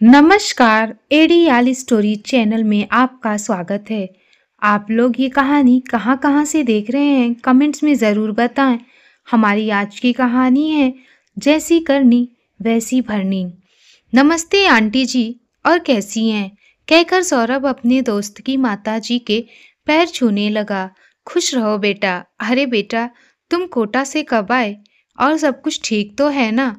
नमस्कार, एडीआल story channel में आपका स्वागत है। आप लोग ये कहानी कहाँ-कहाँ से देख रहे हैं, कमेंट्स में ज़रूर बताएं। हमारी आज की कहानी है जैसी करनी वैसी भरनी। नमस्ते आंटी जी, और कैसी हैं? कहकर सौरभ अपने दोस्त की माताजी के पैर छूने लगा। खुश रहो बेटा। अरे बेटा, तुम कोटा से कब आए और सब कुछ ठीक तो है ना?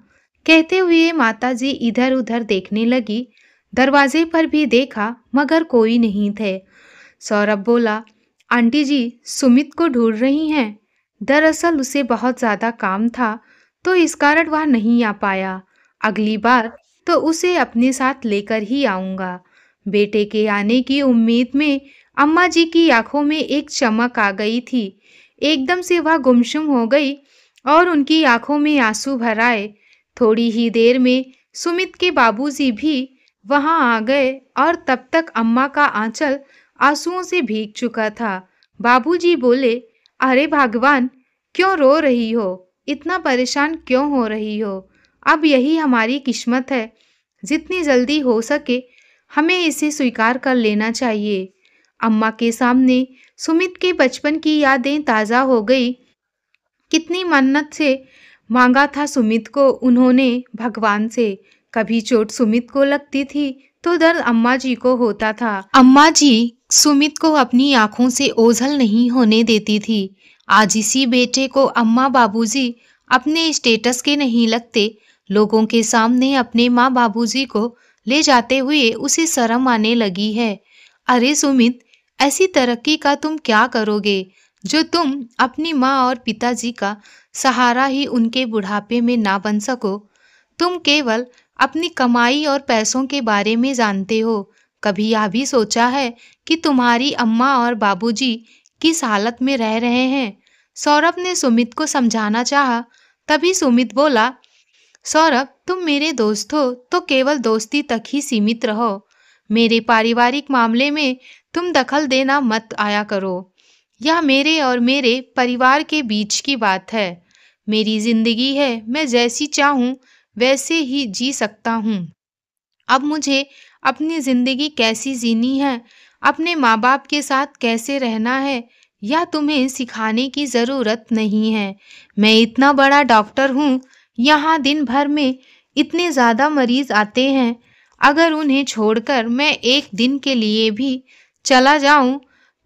कहते हुए माताजी इधर-उधर देखने लगी। दरवाजे पर भी देखा मगर कोई नहीं थे। सौरभ बोला, आंटी जी सुमित को ढूंढ रही हैं? दरअसल उसे बहुत ज्यादा काम था तो इस कारण वह नहीं आ पाया। अगली बार तो उसे अपने साथ लेकर ही आऊंगा। बेटे के आने की उम्मीद में अम्मा जी की आंखों में एक चमक आ गई थी। एकदम से वह गुमसुम हो गई और उनकी आंखों में आंसू भर आए। थोड़ी ही देर में सुमित के बाबूजी भी वहां आ गए और तब तक अम्मा का आंचल आंसुओं से भीग चुका था। बाबूजी बोले, अरे भगवान, क्यों रो रही हो? इतना परेशान क्यों हो रही हो? अब यही हमारी किस्मत है। जितनी जल्दी हो सके हमें इसे स्वीकार कर लेना चाहिए। अम्मा के सामने सुमित के बचपन की यादें ताजा हो गई। कितनी मन्नत से मांगा था सुमित को उन्होंने भगवान से। कभी चोट सुमित को लगती थी तो दर्द अम्मा जी को होता था। अम्मा जी सुमित को अपनी आंखों से ओझल नहीं होने देती थी। आज इसी बेटे को अम्मा बाबूजी अपने स्टेटस के नहीं लगते। लोगों के सामने अपने माँ बाबूजी को ले जाते हुए उसे शर्म आने लगी है। अरे सुमित, ऐसी तरक्की का तुम क्या करोगे जो तुम अपनी माँ और पिताजी का सहारा ही उनके बुढ़ापे में ना बन सको? तुम केवल अपनी कमाई और पैसों के बारे में जानते हो। कभी यह भी सोचा है कि तुम्हारी अम्मा और बाबूजी किस हालत में रह रहे हैं? सौरभ ने सुमित को समझाना चाहा, तभी सुमित बोला, सौरभ तुम मेरे दोस्त हो तो केवल दोस्ती तक ही सीमित रहो। मेरे पारिवारिक मामले में तुम दखल देना मत आया करो। यह मेरे और मेरे परिवार के बीच की बात है। मेरी जिंदगी है, मैं जैसी चाहूँ वैसे ही जी सकता हूँ। अब मुझे अपनी जिंदगी कैसी जीनी है, अपने माँ बाप के साथ कैसे रहना है, यह तुम्हें सिखाने की जरूरत नहीं है। मैं इतना बड़ा डॉक्टर हूँ, यहाँ दिन भर में इतने ज्यादा मरीज आते हैं। अगर उन्हें छोड़कर मैं एक दिन के लिए भी चला जाऊं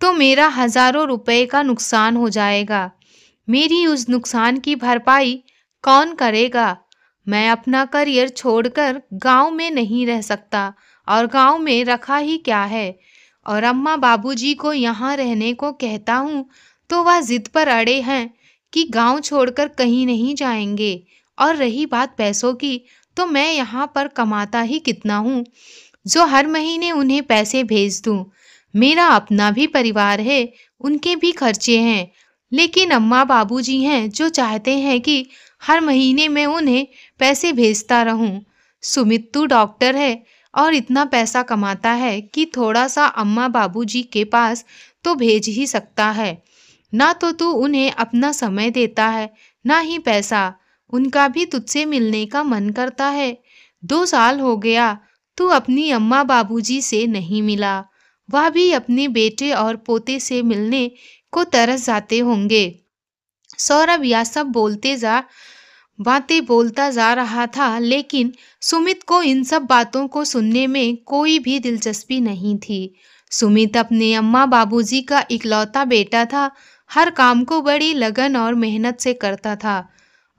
तो मेरा हजारों रुपए का नुकसान हो जाएगा। मेरी उस नुकसान की भरपाई कौन करेगा? मैं अपना करियर छोड़कर गांव में नहीं रह सकता, और गांव में रखा ही क्या है। और अम्मा बाबूजी को यहाँ रहने को कहता हूँ तो वह जिद पर अड़े हैं कि गांव छोड़कर कहीं नहीं जाएंगे। और रही बात पैसों की, तो मैं यहाँ पर कमाता ही कितना हूँ जो हर महीने उन्हें पैसे भेज दूँ। मेरा अपना भी परिवार है, उनके भी खर्चे हैं। लेकिन अम्मा बाबूजी हैं जो चाहते हैं कि हर महीने मैं उन्हें पैसे भेजता रहूं। सुमित तू डॉक्टर है और इतना पैसा कमाता है कि थोड़ा सा अम्मा बाबूजी के पास तो भेज ही सकता है। ना तो तू उन्हें अपना समय देता है, ना ही पैसा। उनका भी तुझसे मिलने का मन करता है। 2 साल हो गया तू अपनी अम्मा बाबूजी से नहीं मिला। वह भी अपने बेटे और पोते से मिलने को तरस जाते होंगे। सौरभ यह सब बातें बोलता जा रहा था, लेकिन सुमित को इन सब बातों को सुनने में कोई भी दिलचस्पी नहीं थी। सुमित अपने अम्मा बाबूजी का इकलौता बेटा था। हर काम को बड़ी लगन और मेहनत से करता था,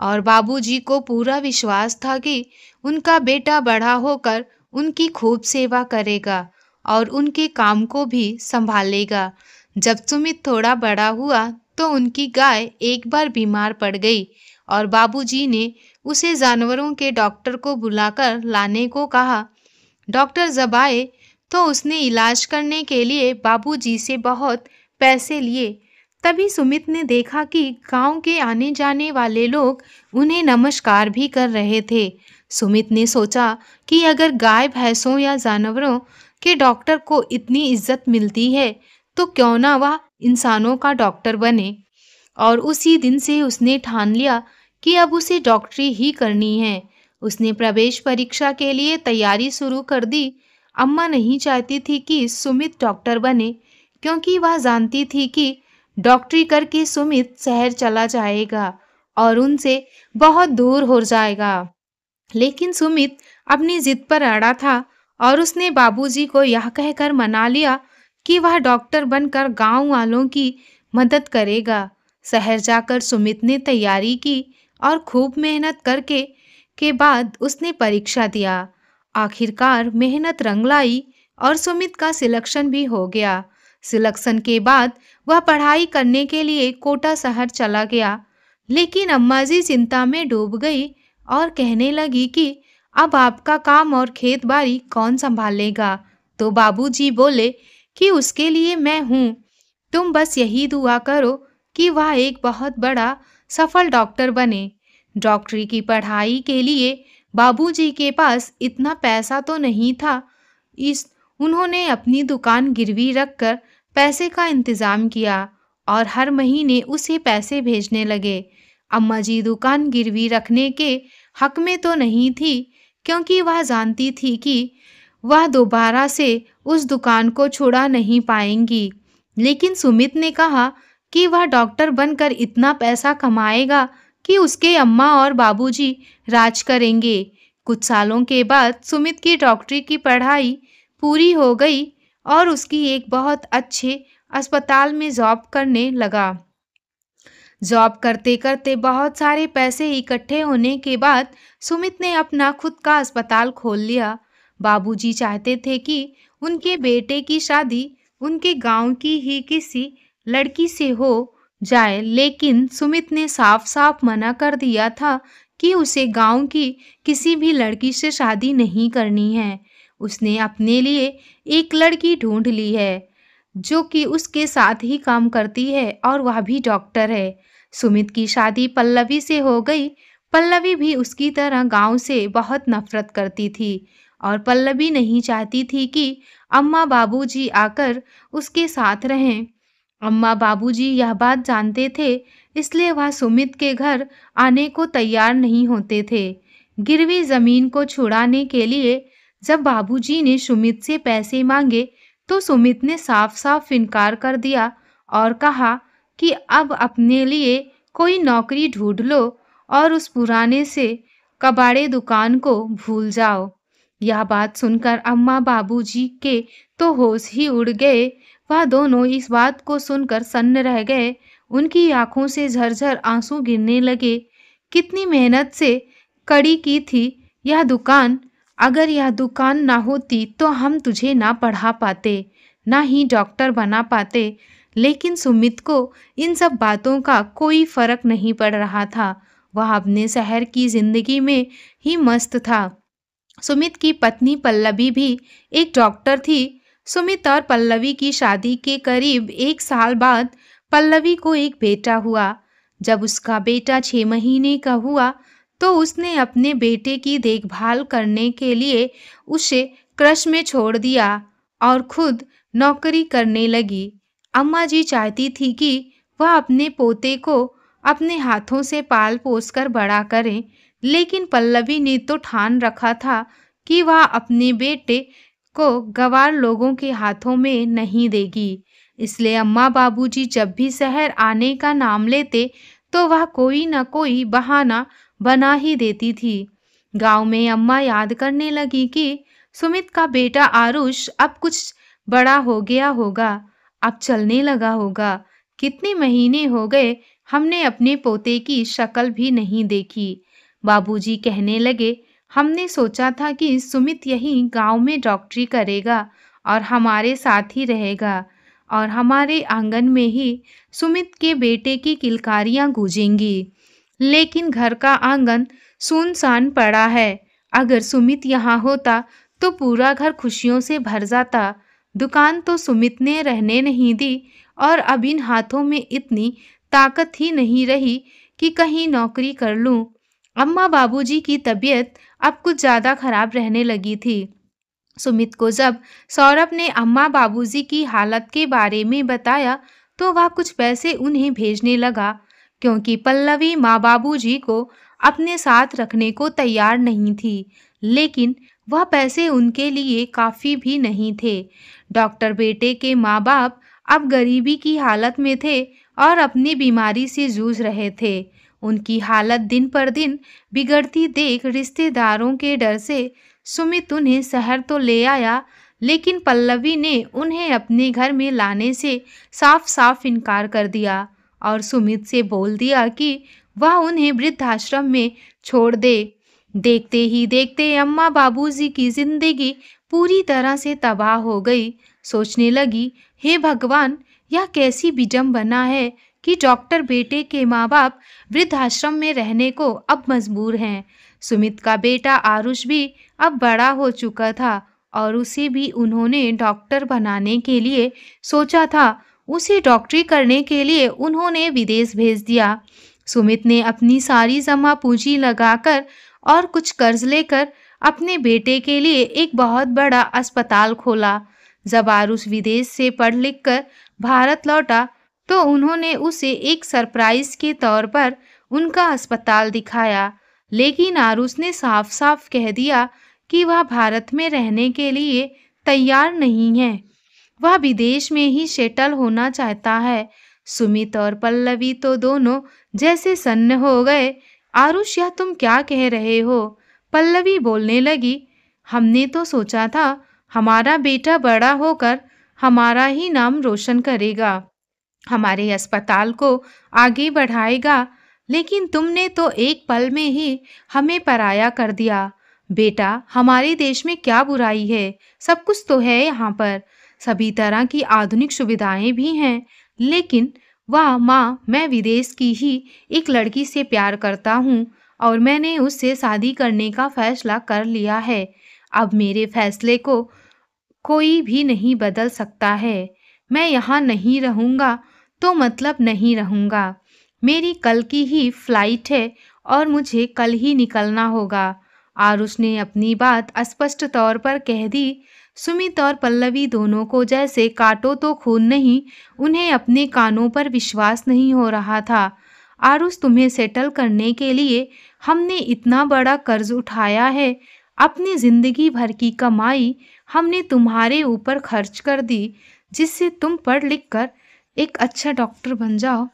और बाबूजी को पूरा विश्वास था कि उनका बेटा बड़ा होकर उनकी खूब सेवा करेगा और उनके काम को भी संभालेगा। जब सुमित थोड़ा बड़ा हुआ तो उनकी गाय एक बार बीमार पड़ गई और बाबूजी ने उसे जानवरों के डॉक्टर को बुलाकर लाने को कहा। डॉक्टर जब आए तो उसने इलाज करने के लिए बाबूजी से बहुत पैसे लिए। तभी सुमित ने देखा कि गांव के आने जाने वाले लोग उन्हें नमस्कार भी कर रहे थे। सुमित ने सोचा कि अगर गाय भैंसों या जानवरों के डॉक्टर को इतनी इज्जत मिलती है तो क्यों ना वह इंसानों का डॉक्टर बने। और उसी दिन से उसने ठान लिया कि अब उसे डॉक्टरी ही करनी है। उसने प्रवेश परीक्षा के लिए तैयारी शुरू कर दी। अम्मा नहीं चाहती थी कि सुमित डॉक्टर बने, क्योंकि वह जानती थी कि डॉक्टरी करके सुमित शहर चला जाएगा और उनसे बहुत दूर हो जाएगा। लेकिन सुमित अपनी जिद पर अड़ा था और उसने बाबूजी को यह कहकर मना लिया कि वह डॉक्टर बनकर गांव वालों की मदद करेगा। शहर जाकर सुमित ने तैयारी की और खूब मेहनत करके के बाद उसने परीक्षा दिया। आखिरकार मेहनत रंग लाई और सुमित का सिलेक्शन भी हो गया। सिलेक्शन के बाद वह पढ़ाई करने के लिए कोटा शहर चला गया। लेकिन अम्मा जी चिंता में डूब गई और कहने लगी कि अब आपका काम और खेत बाड़ी कौन संभालेगा। तो बाबूजी बोले कि उसके लिए मैं हूँ, तुम बस यही दुआ करो कि वह एक बहुत बड़ा सफल डॉक्टर बने। डॉक्टरी की पढ़ाई के लिए बाबूजी के पास इतना पैसा तो नहीं था। इस उन्होंने अपनी दुकान गिरवी रखकर पैसे का इंतजाम किया और हर महीने उसे पैसे भेजने लगे। अम्मा जी दुकान गिरवी रखने के हक में तो नहीं थी, क्योंकि वह जानती थी कि वह दोबारा से उस दुकान को छुड़ा नहीं पाएंगी। लेकिन सुमित ने कहा कि वह डॉक्टर बनकर इतना पैसा कमाएगा कि उसके अम्मा और बाबूजी राज करेंगे। कुछ सालों के बाद सुमित की डॉक्टरी की पढ़ाई पूरी हो गई और उसकी एक बहुत अच्छे अस्पताल में जॉब करने लगा। जॉब करते करते बहुत सारे पैसे इकट्ठे होने के बाद सुमित ने अपना खुद का अस्पताल खोल लिया। बाबूजी चाहते थे कि उनके बेटे की शादी उनके गांव की ही किसी लड़की से हो जाए, लेकिन सुमित ने साफ साफ मना कर दिया था कि उसे गांव की किसी भी लड़की से शादी नहीं करनी है। उसने अपने लिए एक लड़की ढूंढ ली है जो कि उसके साथ ही काम करती है और वह भी डॉक्टर है। सुमित की शादी पल्लवी से हो गई। पल्लवी भी उसकी तरह गांव से बहुत नफरत करती थी और पल्लवी नहीं चाहती थी कि अम्मा बाबूजी आकर उसके साथ रहें। अम्मा बाबूजी यह बात जानते थे, इसलिए वह सुमित के घर आने को तैयार नहीं होते थे। गिरवी जमीन को छुड़ाने के लिए जब बाबूजी ने सुमित से पैसे मांगे तो सुमित ने साफ साफ इनकार कर दिया और कहा कि अब अपने लिए कोई नौकरी ढूंढ लो और उस पुराने से कबाड़े दुकान को भूल जाओ। यह बात सुनकर अम्मा बाबूजी के तो होश ही उड़ गए। वह दोनों इस बात को सुनकर सन्न रह गए। उनकी आंखों से झरझर आंसू गिरने लगे। कितनी मेहनत से कड़ी की थी यह दुकान। अगर यह दुकान ना होती तो हम तुझे ना पढ़ा पाते, ना ही डॉक्टर बना पाते। लेकिन सुमित को इन सब बातों का कोई फर्क नहीं पड़ रहा था। वह अपने शहर की जिंदगी में ही मस्त था। सुमित की पत्नी पल्लवी भी एक डॉक्टर थी। सुमित और पल्लवी की शादी के करीब 1 साल बाद पल्लवी को एक बेटा हुआ। जब उसका बेटा 6 महीने का हुआ तो उसने अपने बेटे की देखभाल करने के लिए उसे क्रश में छोड़ दिया और खुद नौकरी करने लगी। अम्मा जी चाहती थी कि वह अपने पोते को अपने हाथों से पाल पोस कर बड़ा करें, लेकिन पल्लवी ने तो ठान रखा था कि वह अपने बेटे को गंवार लोगों के हाथों में नहीं देगी। इसलिए अम्मा बाबूजी जब भी शहर आने का नाम लेते तो वह कोई न कोई बहाना बना ही देती थी। गांव में अम्मा याद करने लगी कि सुमित का बेटा आरुष अब कुछ बड़ा हो गया होगा, अब चलने लगा होगा। कितने महीने हो गए हमने अपने पोते की शक्ल भी नहीं देखी। बाबूजी कहने लगे, हमने सोचा था कि सुमित यहीं गांव में डॉक्टरी करेगा और हमारे साथ ही रहेगा और हमारे आंगन में ही सुमित के बेटे की किलकारियां गूंजेंगी। लेकिन घर का आंगन सुनसान पड़ा है। अगर सुमित यहाँ होता तो पूरा घर खुशियों से भर जाता। दुकान तो सुमित ने रहने नहीं दी और अब इन हाथों में इतनी ताकत ही नहीं रही कि कहीं नौकरी कर लूं। अम्मा बाबूजी की तबीयत अब कुछ ज़्यादा खराब रहने लगी थी। सुमित को जब सौरभ ने अम्मा बाबूजी की हालत के बारे में बताया तो वह कुछ पैसे उन्हें भेजने लगा, क्योंकि पल्लवी माँ बाबूजी को अपने साथ रखने को तैयार नहीं थी, लेकिन वह पैसे उनके लिए काफ़ी भी नहीं थे। डॉक्टर बेटे के माँ-बाप अब गरीबी की हालत में थे और अपनी बीमारी से जूझ रहे थे। उनकी हालत दिन पर दिन बिगड़ती देख रिश्तेदारों के डर से सुमित उन्हें शहर तो ले आया, लेकिन पल्लवी ने उन्हें अपने घर में लाने से साफ-साफ इनकार कर दिया और सुमित से बोल दिया कि वह उन्हें वृद्धाश्रम में छोड़ दे। देखते ही देखते अम्मा बाबूजी की जिंदगी पूरी तरह से तबाह हो गई। सोचने लगी, हे भगवान, यह कैसी विडंबना है कि डॉक्टर बेटे के माँ-बाप वृद्धाश्रम में रहने को अब मजबूर हैं। सुमित का बेटा आरुष भी अब बड़ा हो चुका था और उसे भी उन्होंने डॉक्टर बनाने के लिए सोचा था। उसे डॉक्टरी करने के लिए उन्होंने विदेश भेज दिया। सुमित ने अपनी सारी जमा पूंजी लगाकर और कुछ कर्ज लेकर अपने बेटे के लिए एक बहुत बड़ा अस्पताल खोला। जब आरुष विदेश से पढ़ लिख कर भारत लौटा तो उन्होंने उसे एक सरप्राइज के तौर पर उनका अस्पताल दिखाया, लेकिन आरुष ने साफ-साफ कह दिया कि वह भारत में रहने के लिए तैयार नहीं है। वह विदेश में ही सेटल होना चाहता है। सुमित और पल्लवी तो दोनों जैसे सन्न हो गए। आरुष, यह तुम क्या कह रहे हो? पल्लवी बोलने लगी, हमने तो सोचा था हमारा बेटा बड़ा होकर हमारा ही नाम रोशन करेगा, हमारे अस्पताल को आगे बढ़ाएगा, लेकिन तुमने तो एक पल में ही हमें पराया कर दिया। बेटा, हमारे देश में क्या बुराई है? सब कुछ तो है यहाँ पर, सभी तरह की आधुनिक सुविधाएं भी हैं, लेकिन वाह माँ, मैं विदेश की ही एक लड़की से प्यार करता हूँ और मैंने उससे शादी करने का फैसला कर लिया है। अब मेरे फैसले को कोई भी नहीं बदल सकता है। मैं यहाँ नहीं रहूँगा तो मतलब नहीं रहूँगा। मेरी कल की ही फ्लाइट है और मुझे कल ही निकलना होगा। आरुष ने अपनी बात स्पष्ट तौर पर कह दी। सुमित और पल्लवी दोनों को जैसे काटो तो खून नहीं, उन्हें अपने कानों पर विश्वास नहीं हो रहा था। आरुष, तुम्हें सेटल करने के लिए हमने इतना बड़ा कर्ज उठाया है। अपनी जिंदगी भर की कमाई हमने तुम्हारे ऊपर खर्च कर दी, जिससे तुम पढ़ लिख कर एक अच्छा डॉक्टर बन जाओ,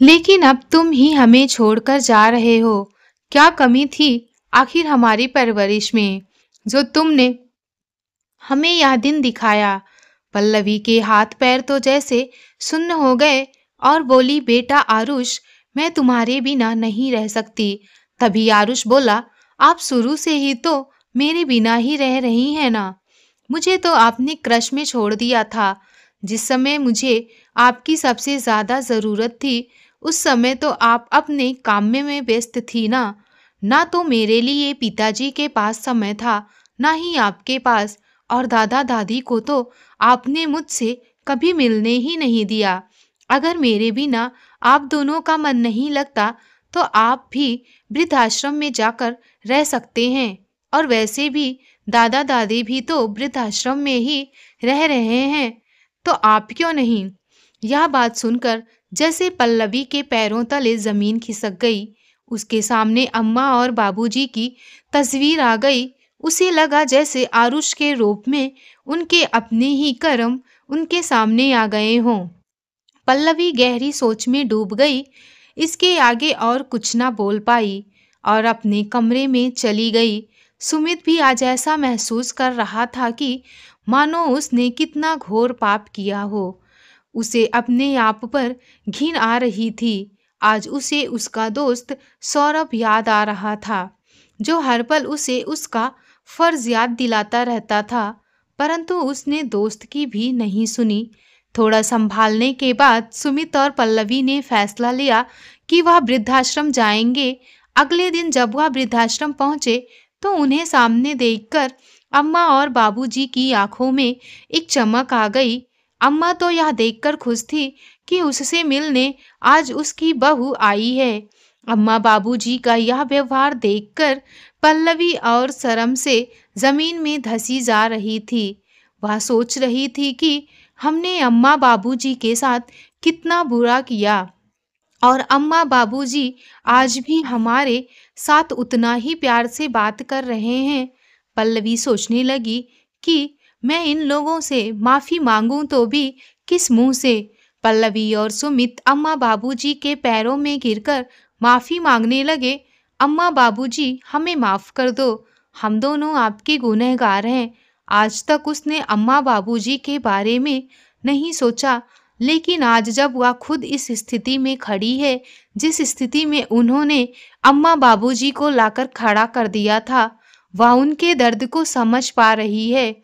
लेकिन अब तुम ही हमें छोड़कर जा रहे हो। क्या कमी थी आखिर हमारी परवरिश में, जो तुमने हमें यह दिन दिखाया? पल्लवी के हाथ पैर तो जैसे सुन्न हो गए और बोली, बेटा आरुष, मैं तुम्हारे बिना नहीं रह सकती। तभी आरुष बोला, आप शुरू से ही तो मेरे बिना ही रह रही हैं ना। मुझे तो आपने क्रश में छोड़ दिया था। जिस समय मुझे आपकी सबसे ज्यादा जरूरत थी, उस समय तो आप अपने काम में व्यस्त थी ना। ना तो मेरे लिए पिताजी के पास समय था, ना ही आपके पास, और दादा दादी को तो आपने मुझसे कभी मिलने ही नहीं दिया। अगर मेरे बिना आप दोनों का मन नहीं लगता तो आप भी वृद्धाश्रम में जाकर रह सकते हैं, और वैसे भी दादा दादी भी तो वृद्धाश्रम में ही रह रहे हैं, तो आप क्यों नहीं? यह बात सुनकर जैसे पल्लवी के पैरों तले जमीन खिसक गई। उसके सामने अम्मा और बाबूजी की तस्वीर आ गई। उसे लगा जैसे आरुष के रूप में उनके अपने ही कर्म उनके सामने आ गए हों। पल्लवी गहरी सोच में डूब गई। इसके आगे और कुछ ना बोल पाई और अपने कमरे में चली गई। सुमित भी आज ऐसा महसूस कर रहा था कि मानो उसने कितना घोर पाप किया हो। उसे अपने आप पर घिन आ रही थी। आज उसे उसका दोस्त सौरभ याद आ रहा था, जो हर पल उसे उसका फर्ज याद दिलाता रहता था, परंतु उसने दोस्त की भी नहीं सुनी। थोड़ा संभालने के बाद सुमित और पल्लवी ने फैसला लिया कि वह वृद्धाश्रम जाएंगे। अगले दिन जब वह वृद्धाश्रम पहुंचे तो उन्हें सामने देखकर अम्मा और बाबूजी की आंखों में एक चमक आ गई। अम्मा तो यह देखकर खुश थी कि उससे मिलने आज उसकी बहू आई है। अम्मा बाबूजी का यह व्यवहार देखकर पल्लवी और शर्म से जमीन में धंसी जा रही थी। वह सोच रही थी कि हमने अम्मा बाबूजी के साथ कितना बुरा किया। और अम्मा बाबूजी आज भी हमारे साथ उतना ही प्यार से बात कर रहे हैं। पल्लवी सोचने लगी कि मैं इन लोगों से माफी मांगूं तो भी किस मुंह से। पल्लवी और सुमित अम्मा बाबूजी के पैरों में गिरकर माफी मांगने लगे। अम्मा बाबूजी, हमें माफ कर दो, हम दोनों आपके गुनहगार हैं। आज तक उसने अम्मा बाबूजी के बारे में नहीं सोचा, लेकिन आज जब वह खुद इस स्थिति में खड़ी है, जिस स्थिति में उन्होंने अम्मा बाबूजी को लाकर खड़ा कर दिया था, वह उनके दर्द को समझ पा रही है।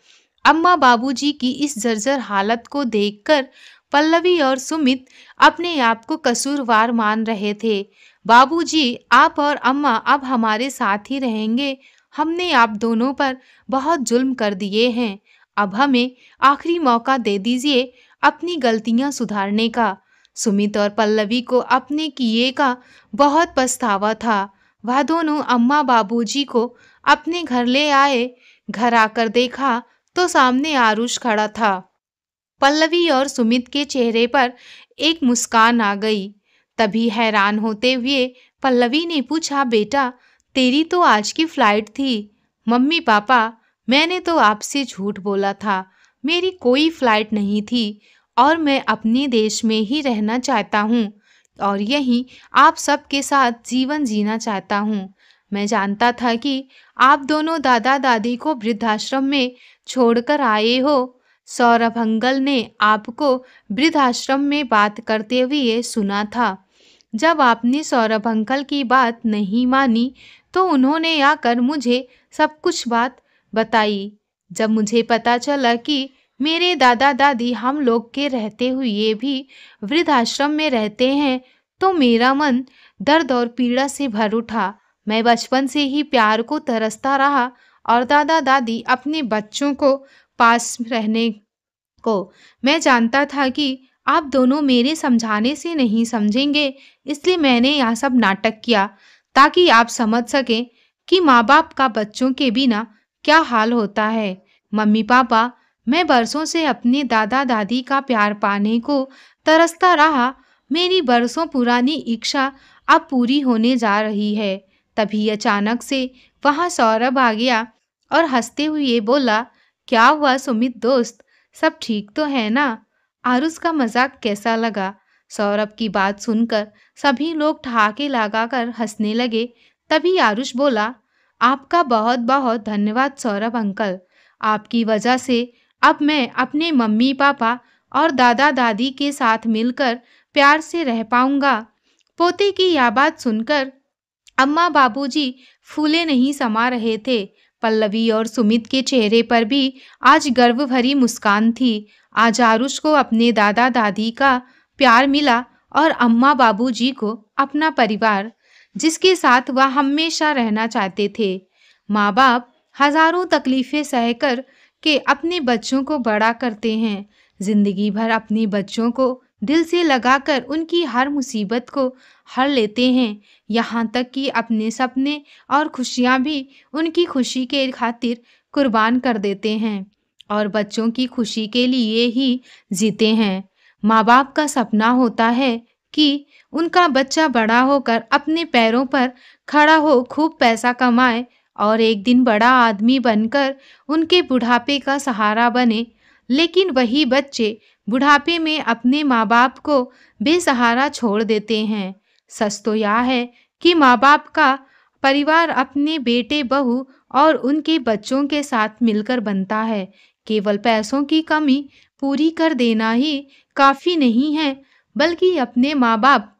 अम्मा बाबूजी की इस जर्जर हालत को देखकर पल्लवी और सुमित अपने आप को कसूरवार मान रहे थे। बाबूजी, आप और अम्मा अब हमारे साथ ही रहेंगे। हमने आप दोनों पर बहुत जुल्म कर दिए हैं। अब हमें आखिरी मौका दे दीजिए अपनी गलतियां सुधारने का। सुमित और पल्लवी को अपने किए का बहुत पछतावा था। वह दोनों अम्मा बाबूजी को अपने घर ले आए। घर आकर देखा तो सामने आरुष खड़ा था। पल्लवी और सुमित के चेहरे पर एक मुस्कान आ गई। तभी हैरान होते हुए पल्लवी ने पूछा, बेटा, तेरी तो आज की फ्लाइट थी। मम्मी पापा, मैंने तो आपसे झूठ बोला था, मेरी कोई फ्लाइट नहीं थी और मैं अपने देश में ही रहना चाहता हूँ और यहीं आप सबके साथ जीवन जीना चाहता हूँ। मैं जानता था कि आप दोनों दादा दादी को वृद्धाश्रम में छोड़कर आए हो। सौरभ अंकल ने आपको वृद्धाश्रम में बात करते हुए सुना था। जब आपने सौरभ अंकल की बात नहीं मानी तो उन्होंने आकर मुझे सब कुछ बात बताई। जब मुझे पता चला कि मेरे दादा दादी हम लोग के रहते हुए भी वृद्धाश्रम में रहते हैं तो मेरा मन दर्द और पीड़ा से भर उठा। मैं बचपन से ही प्यार को तरसता रहा और दादा दादी अपने बच्चों को पास रहने को। मैं जानता था कि आप दोनों मेरे समझाने से नहीं समझेंगे, इसलिए मैंने यह सब नाटक किया ताकि आप समझ सकें कि माँ बाप का बच्चों के बिना क्या हाल होता है। मम्मी पापा, मैं बरसों से अपने दादा दादी का प्यार पाने को तरसता रहा। मेरी बरसों पुरानी इच्छा अब पूरी होने जा रही है। तभी अचानक से वहाँ सौरभ आ गया और हंसते हुए बोला, क्या हुआ सुमित दोस्त, सब ठीक तो है ना? आरुष का मजाक कैसा लगा? सौरभ की बात सुनकर सभी लोग ठहाके लगाकर हंसने लगे। तभी आरुष बोला, आपका बहुत बहुत धन्यवाद सौरभ अंकल। आपकी वजह से अब मैं अपने मम्मी पापा और दादा दादी के साथ मिलकर प्यार से रह पाऊंगा। पोते की यह बात सुनकर अम्मा बाबूजी फूले नहीं समा रहे थे। पल्लवी और सुमित के चेहरे पर भी आज गर्व भरी मुस्कान थी। आज आरुष को अपने दादा दादी का प्यार मिला और अम्मा बाबूजी को अपना परिवार, जिसके साथ वह हमेशा रहना चाहते थे। माँ बाप हजारों तकलीफें सहकर के अपने बच्चों को बड़ा करते हैं। जिंदगी भर अपने बच्चों को दिल से लगाकर उनकी हर मुसीबत को हर लेते हैं, यहाँ तक कि अपने सपने और खुशियाँ भी उनकी खुशी के खातिर कुर्बान कर देते हैं और बच्चों की खुशी के लिए ही जीते हैं। माँ बाप का सपना होता है कि उनका बच्चा बड़ा होकर अपने पैरों पर खड़ा हो, खूब पैसा कमाए और एक दिन बड़ा आदमी बनकर उनके बुढ़ापे का सहारा बने। लेकिन वही बच्चे बुढ़ापे में अपने माँ बाप को बेसहारा छोड़ देते हैं। सच तो यह है कि माँ बाप का परिवार अपने बेटे बहू और उनके बच्चों के साथ मिलकर बनता है। केवल पैसों की कमी पूरी कर देना ही काफी नहीं है, बल्कि अपने माँ बाप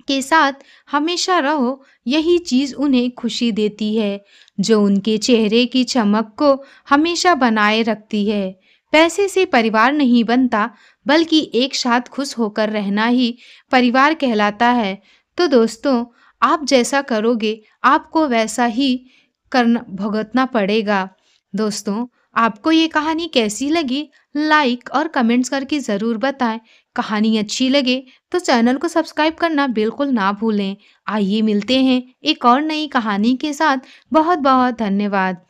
के साथ हमेशा रहो, यही चीज उन्हें खुशी देती है, जो उनके चेहरे की चमक को हमेशा बनाए रखती है। पैसे से परिवार नहीं बनता, बल्कि एक साथ खुश होकर रहना ही परिवार कहलाता है। तो दोस्तों, आप जैसा करोगे आपको वैसा ही करना भुगतना पड़ेगा। दोस्तों, आपको ये कहानी कैसी लगी? लाइक और कमेंट्स करके ज़रूर बताएं। कहानी अच्छी लगे तो चैनल को सब्सक्राइब करना बिल्कुल ना भूलें। आइए मिलते हैं एक और नई कहानी के साथ। बहुत बहुत धन्यवाद।